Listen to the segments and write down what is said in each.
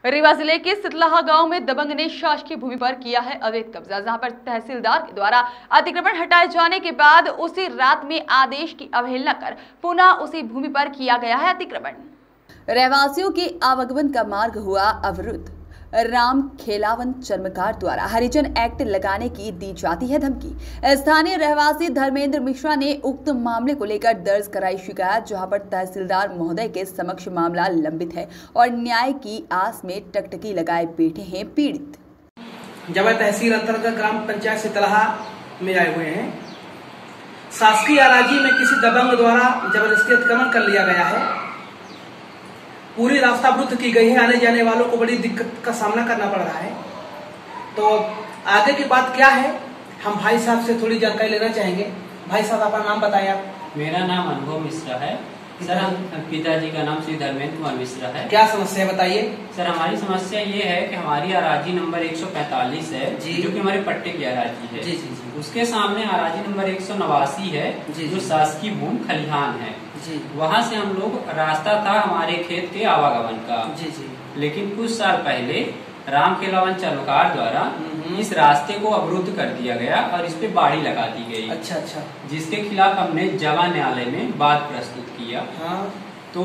रीवा जिले के सितलाहा गांव में दबंग ने शासकीय भूमि पर किया है अवैध कब्जा, जहां पर तहसीलदार के द्वारा अतिक्रमण हटाए जाने के बाद उसी रात में आदेश की अवहेलना कर पुनः उसी भूमि पर किया गया है अतिक्रमण। रहवासियों के आवागमन का मार्ग हुआ अवरुद्ध। राम खेलावन चर्मकार द्वारा हरिजन एक्ट लगाने की दी जाती है धमकी। स्थानीय रहवासी धर्मेंद्र मिश्रा ने उक्त मामले को लेकर दर्ज कराई शिकायत, जहां पर तहसीलदार महोदय के समक्ष मामला लंबित है और न्याय की आस में टकटकी लगाए बैठे हैं पीड़ित। जब तहसील अंतर्गत ग्राम पंचायत सितलाहा में आए हुए हैं, शासकीय अराजी में किसी दबंग द्वारा जबरदस्ती अतिक्रमण कर लिया गया है। पूरी रास्ता अवरुद्ध की गई है, आने जाने वालों को बड़ी दिक्कत का सामना करना पड़ रहा है। तो आगे की बात क्या है, हम भाई साहब से थोड़ी जानकारी लेना चाहेंगे। भाई साहब, अपना नाम बताएं आप। मेरा नाम अनुभव मिश्रा है सर। पिताजी का नाम श्री धर्मेंद्र कुमार मिश्रा है। क्या समस्या है बताइए। सर, हमारी समस्या ये है कि हमारी अराजी नंबर 145 है जो कि हमारे पट्टे की अराजी है। जी जी जी। उसके सामने अराजी नंबर 189 है जो शासकीय भूमि खलिहान है जी। वहाँ से हम लोग रास्ता था हमारे खेत के आवागमन का जी जी। लेकिन कुछ साल पहले राम खेलावन चर्मकार द्वारा इस रास्ते को अवरुद्ध कर दिया गया और इस पे बाड़ी लगा दी गई। अच्छा अच्छा। जिसके खिलाफ हमने जवा न्यायालय में वाद प्रस्तुत किया। हाँ। तो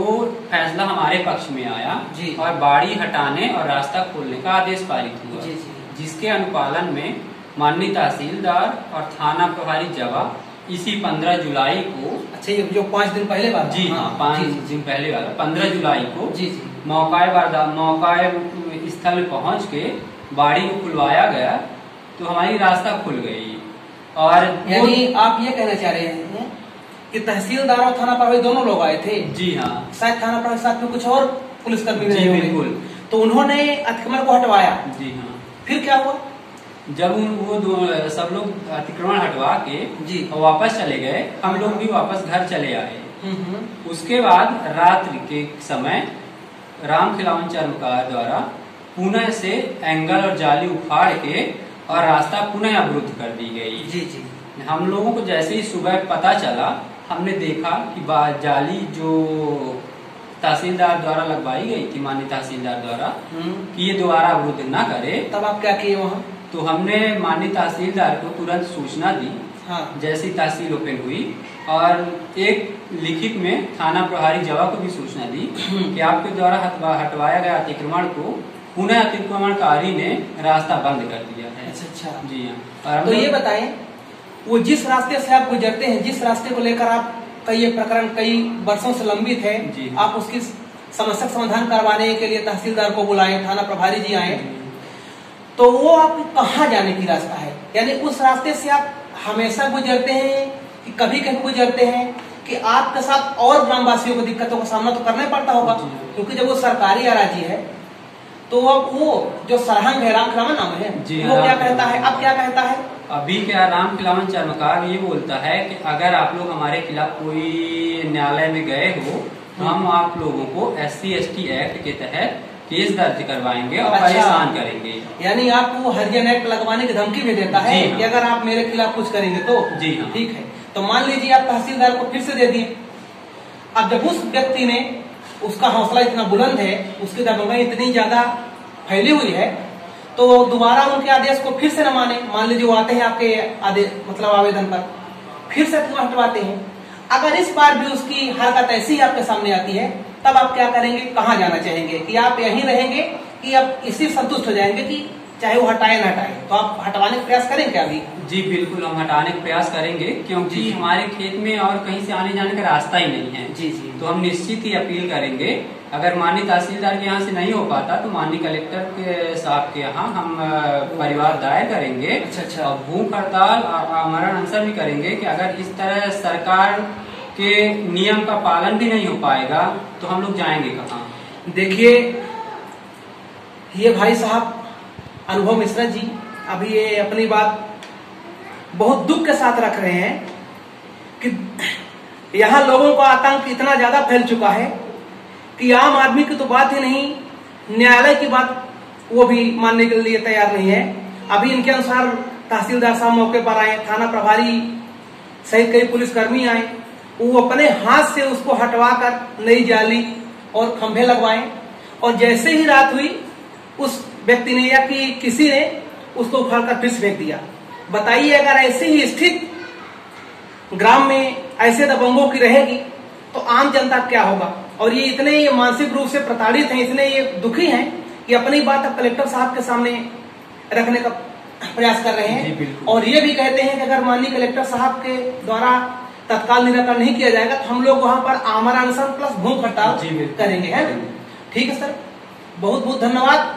फैसला हमारे पक्ष में आया जी। और बाड़ी हटाने और रास्ता खोलने का आदेश पारित हुआ जी जी। जिसके अनुपालन में माननीय तहसीलदार और थाना प्रभारी जवा इसी 15 जुलाई को, अच्छा ये जो 5 दिन पहले बात। जी हाँ, 5 दिन पहले वाला 15 जुलाई को जी जी मौका स्थल पहुंच के बाड़ी को खुलवाया गया तो हमारी रास्ता खुल गई। और यानी आप ये कहना चाह रहे हैं कि तहसीलदार और थाना प्रभारी दोनों लोग आए थे। जी हाँ। शायद थाना प्रभारी साथ में कुछ और पुलिसकर्मी जी बिल्कुल। तो उन्होंने अतिक्रमण को हटवाया। जी हाँ। फिर क्या हुआ? जब वो सब लोग अतिक्रमण हटवा के जी वापस चले गए, हम लोग भी वापस घर चले आए। उसके बाद रात्रि के समय राम खिलावन चर्मकार द्वारा पुनः से एंगल और जाली उखाड़ के और रास्ता पुनः अवरुद्ध कर दी गई। जी जी। हम लोगों को जैसे ही सुबह पता चला, हमने देखा कि जाली जो तहसीलदार द्वारा लगवाई गई थी, माननीय तहसीलदार द्वारा, कि ये दोबारा अवरुद्ध न करे। तब आप क्या किए वहाँ? तो हमने माननीय तहसीलदार को तुरंत सूचना दी। हाँ। जैसी तहसील ओपन हुई और एक लिखित में थाना प्रभारी जवा को भी सूचना दी कि आपके द्वारा हटवाया गया अतिक्रमण को पुनः अतिक्रमणकारी ने रास्ता बंद कर दिया है। अच्छा अच्छा। जी हाँ। तो ये बताएं, वो जिस रास्ते से आप गुजरते हैं, जिस रास्ते को लेकर आपका ये प्रकरण कई वर्षों से लंबित है, आप उसकी समस्या समाधान करवाने के लिए तहसीलदार को बुलाए, थाना प्रभारी जी आए, तो वो आप कहाँ जाने की रास्ता है? यानी उस रास्ते से आप हमेशा गुजरते हैं कि कभी कभी गुजरते हैं कि आपके साथ और ग्रामवासियों को दिक्कतों का सामना तो करना ही पड़ता होगा, क्योंकि जब वो सरकारी अराजी है तो अब वो जो सरहंग है, राम खिलावन नाम है, वो क्या कहता है? अब क्या कहता है? अभी क्या राम खिलावन चर्मकार ये बोलता है कि अगर आप लोग हमारे खिलाफ कोई न्यायालय में गए हो तो हम आप लोगों को SC/ST एक्ट के तहत केस दर्ज करवाएंगे और परेशान करेंगे। यानी आपको हरिजन एक्ट लगवाने की धमकी भी देता है कि अगर आप मेरे खिलाफ कुछ करेंगे तो। जी हाँ। ठीक है, तो मान लीजिए आप तहसीलदार को फिर से दे दिए। अब जब उस व्यक्ति ने, उसका हौसला इतना बुलंद है, उसकी दबंगई इतनी ज्यादा फैली हुई है, तो दोबारा उनके आदेश को फिर से न माने, मान लीजिए वो आते हैं आपके आदेश मतलब आवेदन पर, फिर से हटवाते हैं। अगर इस बार भी उसकी हरकत ऐसी आपके सामने आती है, तब आप क्या करेंगे? कहाँ जाना चाहेंगे? कि आप यहीं रहेंगे कि आप इसी संतुष्ट हो जाएंगे कि चाहे वो हटाए ना हटाए? तो आप हटवाने का प्रयास करेंगे अभी? जी बिल्कुल, हम हटाने का प्रयास करेंगे, क्योंकि हमारे खेत में और कहीं से आने जाने का रास्ता ही नहीं है। जी जी। तो हम निश्चित ही अपील करेंगे, अगर माननीय तहसीलदार के यहाँ से नहीं हो पाता तो माननीय कलेक्टर के साहब के यहाँ हम परिवार दायर करेंगे। अच्छा। और भूख हड़ताल आमरण अनशन भी करेंगे कि अगर इस तरह सरकार के नियम का पालन भी नहीं हो पाएगा तो हम लोग जाएंगे कहाँ? देखिए, ये भाई साहब अनुभव मिश्रा जी अभी ये अपनी बात बहुत दुख के साथ रख रहे हैं कि यहाँ लोगों का आतंक इतना ज्यादा फैल चुका है कि आम आदमी की तो बात ही नहीं, न्यायालय की बात वो भी मानने के लिए तैयार नहीं है। अभी इनके अनुसार तहसीलदार साहब मौके पर आए, थाना प्रभारी सहित कई पुलिसकर्मी आए, वो अपने हाथ से उसको हटवा कर नई जाली और खंभे लगवाएं, और जैसे ही रात हुई उस व्यक्ति ने या कि किसी ने उसको उखाड़कर फिर से फेंक दिया। बताइए, अगर ऐसी ही स्थिति ग्राम में ऐसे दबंगों की रहेगी तो आम जनता क्या होगा। और ये इतने मानसिक रूप से प्रताड़ित हैं, इतने ये दुखी हैं कि अपनी बात अब कलेक्टर साहब के सामने रखने का प्रयास कर रहे हैं, और ये भी कहते हैं कि अगर माननीय कलेक्टर साहब के द्वारा तत्काल निराकरण नहीं किया जाएगा तो हम लोग वहां पर आमरण अनशन प्लस भूख हड़ताल करेंगे, है ना। ठीक है सर, बहुत बहुत धन्यवाद,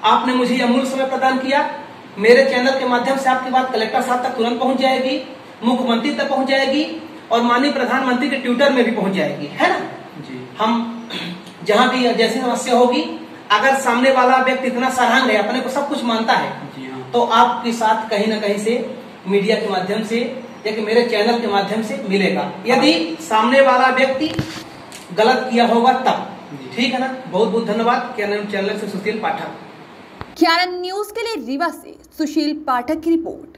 आपने मुझे अमूल्य समय प्रदान किया। मेरे चैनल के माध्यम से आपकी बात कलेक्टर साहब तक तुरंत पहुंच जाएगी, मुख्यमंत्री तक पहुंच जाएगी, और माननीय प्रधानमंत्री के ट्विटर में भी पहुंच जाएगी, है ना जी। हम जहां भी जैसी समस्या होगी, अगर सामने वाला व्यक्ति इतना सराहन है, अपने को सब कुछ मानता है, तो आपके साथ कहीं ना कहीं से मीडिया के माध्यम से या कि मेरे चैनल के माध्यम से मिलेगा, यदि सामने वाला व्यक्ति गलत किया होगा तब। ठीक है ना, बहुत बहुत धन्यवाद। ज्ञानंद चैनल से सुशील पाठक। ज्ञानंद न्यूज के लिए रीवा से सुशील पाठक की रिपोर्ट।